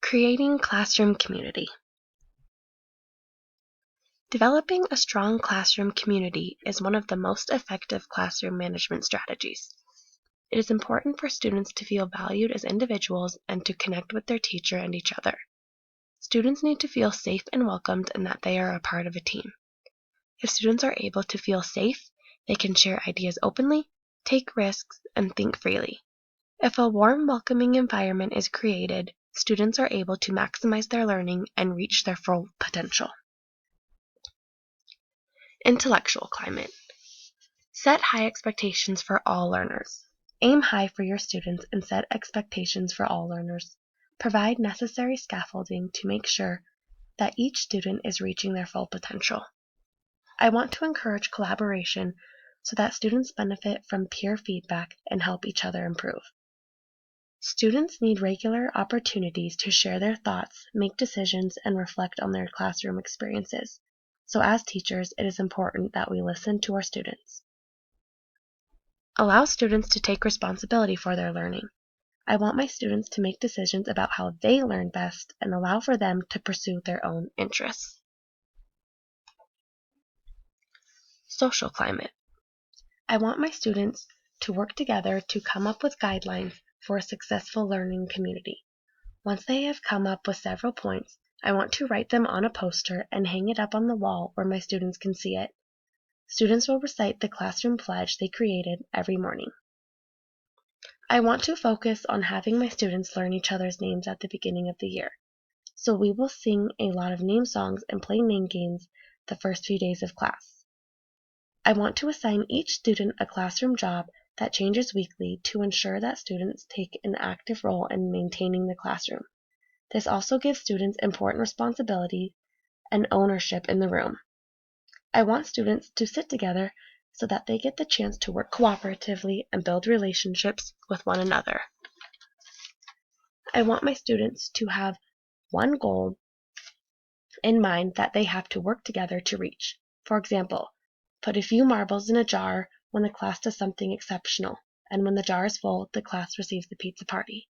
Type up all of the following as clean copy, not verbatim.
Creating classroom community. Developing a strong classroom community is one of the most effective classroom management strategies. It is important for students to feel valued as individuals and to connect with their teacher and each other. Students need to feel safe and welcomed and that they are a part of a team. If students are able to feel safe, they can share ideas openly, take risks, and think freely. If a warm, welcoming environment is created, students are able to maximize their learning and reach their full potential. Intellectual climate. Set high expectations for all learners. Aim high for your students and set expectations for all learners. Provide necessary scaffolding to make sure that each student is reaching their full potential. I want to encourage collaboration so that students benefit from peer feedback and help each other improve. Students need regular opportunities to share their thoughts, make decisions, and reflect on their classroom experiences. So as teachers, it is important that we listen to our students. Allow students to take responsibility for their learning. I want my students to make decisions about how they learn best and allow for them to pursue their own interests. Social climate. I want my students to work together to come up with guidelines for a successful learning community. Once they have come up with several points, I want to write them on a poster and hang it up on the wall where my students can see it. Students will recite the classroom pledge they created every morning. I want to focus on having my students learn each other's names at the beginning of the year. So we will sing a lot of name songs and play name games the first few days of class. I want to assign each student a classroom job that changes weekly to ensure that students take an active role in maintaining the classroom. This also gives students important responsibility and ownership in the room. I want students to sit together so that they get the chance to work cooperatively and build relationships with one another. I want my students to have one goal in mind that they have to work together to reach. For example, put a few marbles in a jar when the class does something exceptional, and when the jar is full, the class receives the pizza party.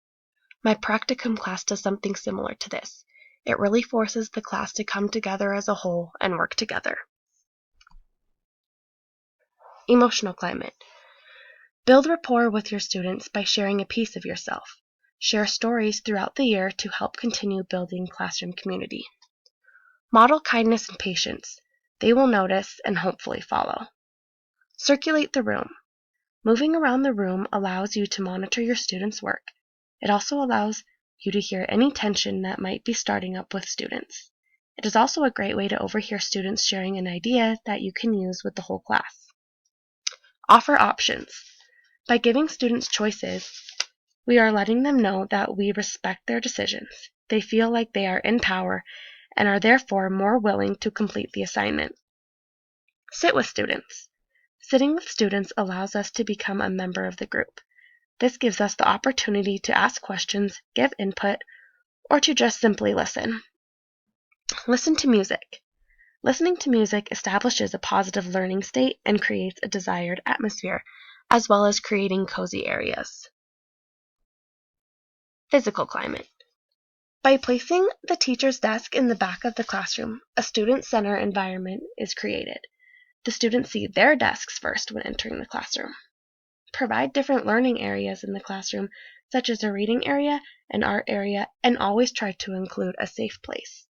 My practicum class does something similar to this. It really forces the class to come together as a whole and work together. Emotional climate. Build rapport with your students by sharing a piece of yourself. Share stories throughout the year to help continue building classroom community. Model kindness and patience. They will notice and hopefully follow. Circulate the room. Moving around the room allows you to monitor your students' work. It also allows you to hear any tension that might be starting up with students. It is also a great way to overhear students sharing an idea that you can use with the whole class. Offer options. By giving students choices, we are letting them know that we respect their decisions. They feel like they are in power and are therefore more willing to complete the assignment. Sit with students. Sitting with students allows us to become a member of the group. This gives us the opportunity to ask questions, give input, or to just simply listen. Listen to music. Listening to music establishes a positive learning state and creates a desired atmosphere, as well as creating cozy areas. Physical climate. By placing the teacher's desk in the back of the classroom, a student-centered environment is created. The students see their desks first when entering the classroom. Provide different learning areas in the classroom, such as a reading area, an art area, and always try to include a safe place.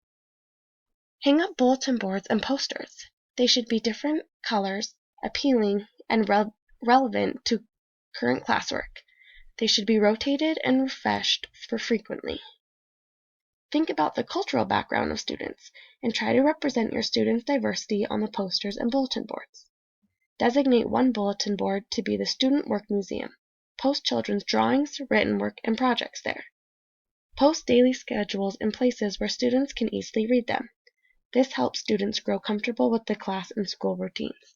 Hang up bulletin boards and posters. They should be different colors, appealing, and relevant to current classwork. They should be rotated and refreshed frequently. Think about the cultural background of students and try to represent your students' diversity on the posters and bulletin boards. Designate one bulletin board to be the Student Work Museum. Post children's drawings, written work, and projects there. Post daily schedules in places where students can easily read them. This helps students grow comfortable with the class and school routines.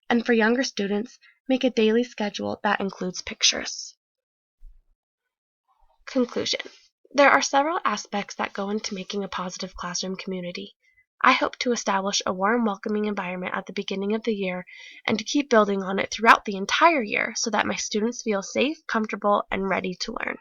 And for younger students, make a daily schedule that includes pictures. Conclusion. There are several aspects that go into making a positive classroom community. I hope to establish a warm, welcoming environment at the beginning of the year and to keep building on it throughout the entire year so that my students feel safe, comfortable, and ready to learn.